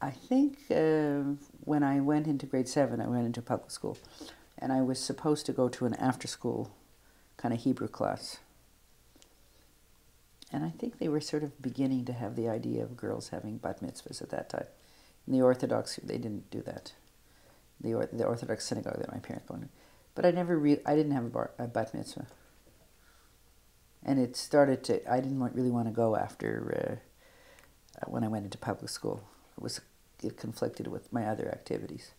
I think when I went into grade 7, I went into public school, and I was supposed to go to an after-school kind of Hebrew class. And I think they were sort of beginning to have the idea of girls having bat mitzvahs at that time. In the Orthodox, they didn't do that. The Orthodox synagogue that my parents went to. But I didn't have a bat mitzvah. And it started to, I didn't really want to go after, when I went into public school. It conflicted with my other activities.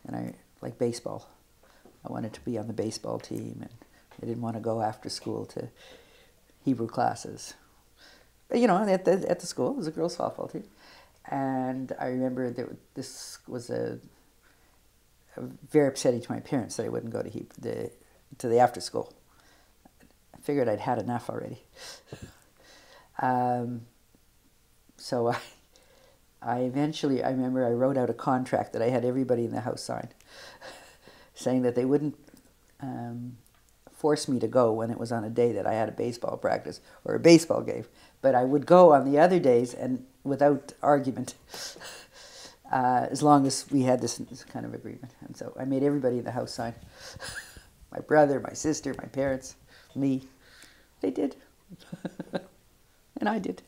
And like baseball. I wanted to be on the baseball team, and I didn't want to go after school to Hebrew classes. But, at the school, it was a girls' softball team. And I remember this was very upsetting to my parents that I wouldn't go to the after school. I figured I'd had enough already. So I remember I wrote out a contract that I had everybody in the house sign, saying that they wouldn't force me to go when it was on a day that I had a baseball practice or a baseball game, but I would go on the other days and without argument, as long as we had this kind of agreement. And so I made everybody in the house sign. My brother, my sister, my parents, me. They did. And I did.